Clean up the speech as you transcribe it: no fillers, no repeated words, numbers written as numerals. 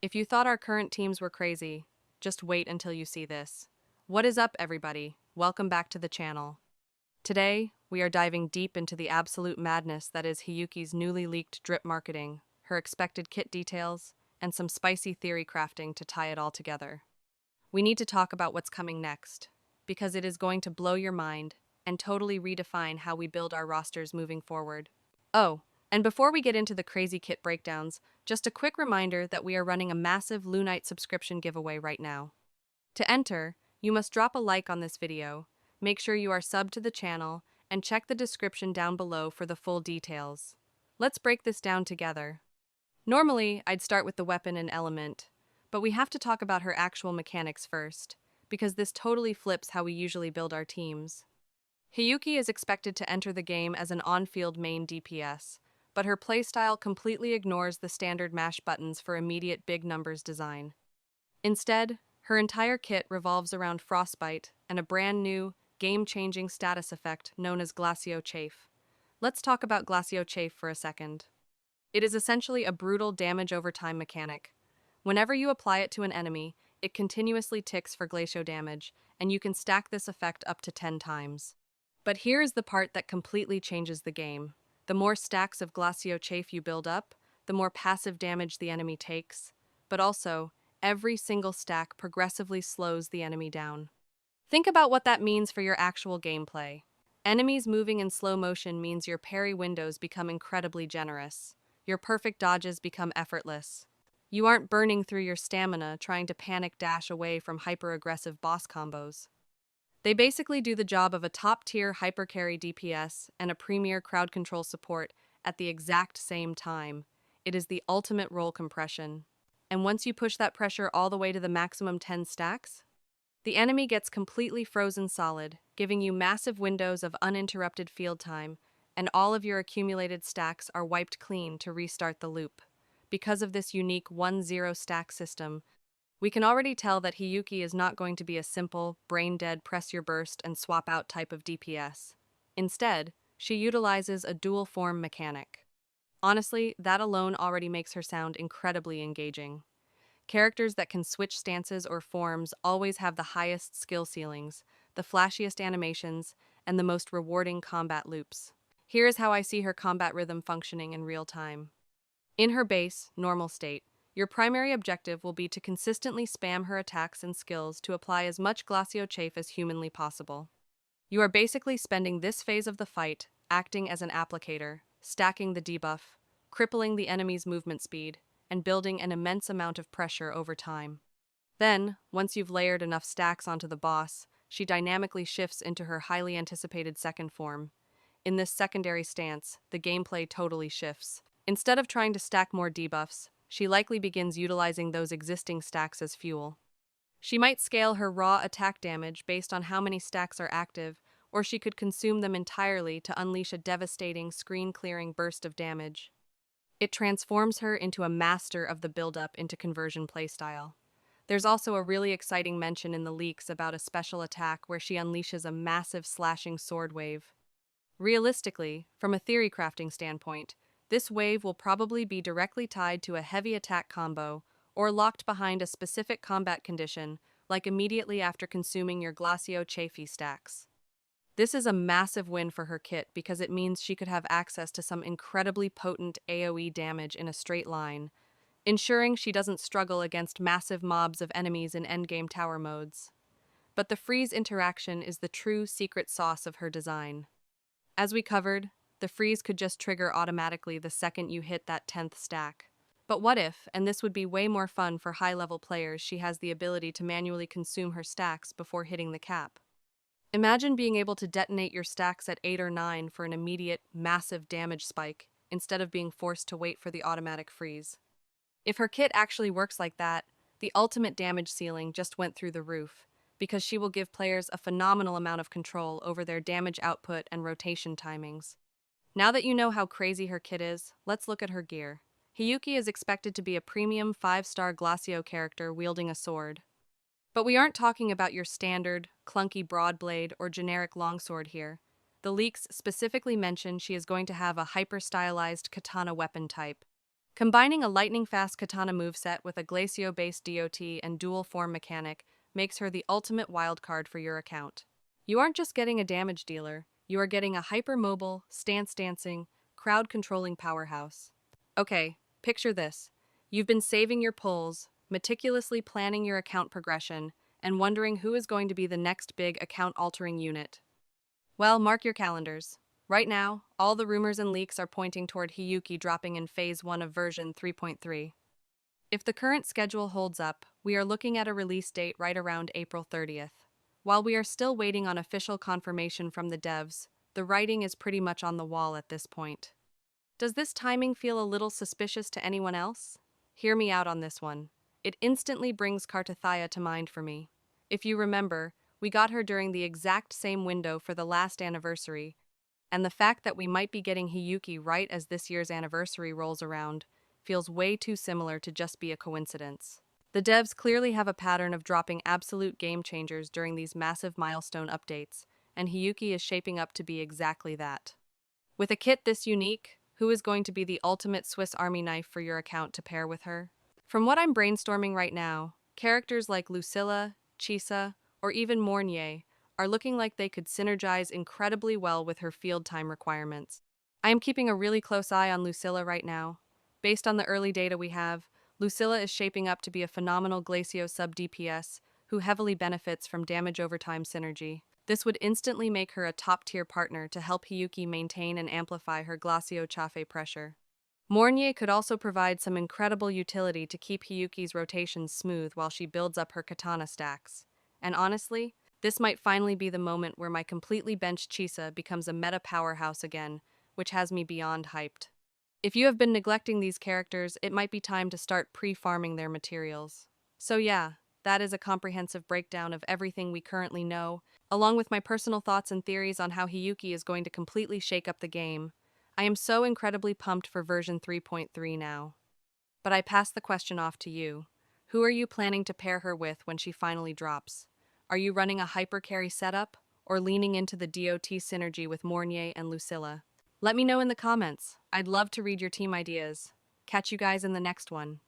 If you thought our current teams were crazy, just wait until you see this. What is up, everybody? Welcome back to the channel. Today, we are diving deep into the absolute madness that is HIYUKI's newly leaked drip marketing, her expected kit details, and some spicy theory crafting to tie it all together. We need to talk about what's coming next, because it is going to blow your mind and totally redefine how we build our rosters moving forward. Oh, and before we get into the crazy kit breakdowns, just a quick reminder that we are running a massive Lunite subscription giveaway right now. To enter, you must drop a like on this video, make sure you are subbed to the channel, and check the description down below for the full details. Let's break this down together. Normally, I'd start with the weapon and element, but we have to talk about her actual mechanics first, because this totally flips how we usually build our teams. HIYUKI is expected to enter the game as an on-field main DPS, but her playstyle completely ignores the standard mash buttons for immediate big numbers design. Instead, her entire kit revolves around Frostbite and a brand new, game-changing status effect known as Glacio Chafe. Let's talk about Glacio Chafe for a second. It is essentially a brutal damage over time mechanic. Whenever you apply it to an enemy, it continuously ticks for glacio damage, and you can stack this effect up to 10 times. But here is the part that completely changes the game. The more stacks of Glacio Chafe you build up, the more passive damage the enemy takes, but also, every single stack progressively slows the enemy down. Think about what that means for your actual gameplay. Enemies moving in slow motion means your parry windows become incredibly generous. Your perfect dodges become effortless. You aren't burning through your stamina trying to panic dash away from hyper-aggressive boss combos. They basically do the job of a top-tier hyper-carry DPS and a premier crowd control support at the exact same time. It is the ultimate role compression. And once you push that pressure all the way to the maximum 10 stacks, the enemy gets completely frozen solid, giving you massive windows of uninterrupted field time, and all of your accumulated stacks are wiped clean to restart the loop. Because of this unique 1-0 stack system, we can already tell that HIYUKI is not going to be a simple, brain-dead press your burst and swap out type of DPS. Instead, she utilizes a dual form mechanic. Honestly, that alone already makes her sound incredibly engaging. Characters that can switch stances or forms always have the highest skill ceilings, the flashiest animations, and the most rewarding combat loops. Here is how I see her combat rhythm functioning in real time. In her base, normal state, your primary objective will be to consistently spam her attacks and skills to apply as much Glacio Chafe as humanly possible. You are basically spending this phase of the fight acting as an applicator, stacking the debuff, crippling the enemy's movement speed, and building an immense amount of pressure over time. Then, once you've layered enough stacks onto the boss, she dynamically shifts into her highly anticipated second form. In this secondary stance, the gameplay totally shifts. Instead of trying to stack more debuffs, she likely begins utilizing those existing stacks as fuel. She might scale her raw attack damage based on how many stacks are active, or she could consume them entirely to unleash a devastating, screen-clearing burst of damage. It transforms her into a master of the build-up into conversion playstyle. There's also a really exciting mention in the leaks about a special attack where she unleashes a massive slashing sword wave. Realistically, from a theory crafting standpoint, this wave will probably be directly tied to a heavy attack combo or locked behind a specific combat condition, like immediately after consuming your Glacio Chafe stacks. This is a massive win for her kit because it means she could have access to some incredibly potent AoE damage in a straight line, ensuring she doesn't struggle against massive mobs of enemies in endgame tower modes. But the freeze interaction is the true secret sauce of her design. As we covered, the freeze could just trigger automatically the second you hit that 10th stack. But what if, and this would be way more fun for high-level players, she has the ability to manually consume her stacks before hitting the cap? Imagine being able to detonate your stacks at 8 or 9 for an immediate, massive damage spike, instead of being forced to wait for the automatic freeze. If her kit actually works like that, the ultimate damage ceiling just went through the roof, because she will give players a phenomenal amount of control over their damage output and rotation timings. Now that you know how crazy her kit is, let's look at her gear. HIYUKI is expected to be a premium 5-star Glacio character wielding a sword. But we aren't talking about your standard, clunky broadblade or generic longsword here. The leaks specifically mention she is going to have a hyper-stylized katana weapon type. Combining a lightning-fast katana moveset with a Glacio-based DOT and dual-form mechanic makes her the ultimate wildcard for your account. You aren't just getting a damage dealer, you are getting a hyper-mobile, stance-dancing, crowd-controlling powerhouse. Okay, picture this. You've been saving your pulls, meticulously planning your account progression, and wondering who is going to be the next big account-altering unit. Well, mark your calendars. Right now, all the rumors and leaks are pointing toward HIYUKI dropping in Phase 1 of version 3.3. If the current schedule holds up, we are looking at a release date right around April 30th. While we are still waiting on official confirmation from the devs, the writing is pretty much on the wall at this point. Does this timing feel a little suspicious to anyone else? Hear me out on this one. It instantly brings Kartathaya to mind for me. If you remember, we got her during the exact same window for the last anniversary, and the fact that we might be getting HIYUKI right as this year's anniversary rolls around feels way too similar to just be a coincidence. The devs clearly have a pattern of dropping absolute game changers during these massive milestone updates, and HIYUKI is shaping up to be exactly that. With a kit this unique, who is going to be the ultimate Swiss Army knife for your account to pair with her? From what I'm brainstorming right now, characters like Lucilla, Chisa, or even Mornier are looking like they could synergize incredibly well with her field time requirements. I am keeping a really close eye on Lucilla right now. Based on the early data we have, Lucilla is shaping up to be a phenomenal Glacio sub DPS who heavily benefits from damage over time synergy. This would instantly make her a top-tier partner to help HIYUKI maintain and amplify her Glacio Chafe pressure. Mornier could also provide some incredible utility to keep HIYUKI's rotations smooth while she builds up her katana stacks. And honestly, this might finally be the moment where my completely benched Chisa becomes a meta powerhouse again, which has me beyond hyped. If you have been neglecting these characters, it might be time to start pre-farming their materials. So yeah, that is a comprehensive breakdown of everything we currently know, along with my personal thoughts and theories on how HIYUKI is going to completely shake up the game. I am so incredibly pumped for version 3.3 now. But I pass the question off to you. Who are you planning to pair her with when she finally drops? Are you running a hyper carry setup, or leaning into the DOT synergy with Mornier and Lucilla? Let me know in the comments. I'd love to read your team ideas. Catch you guys in the next one.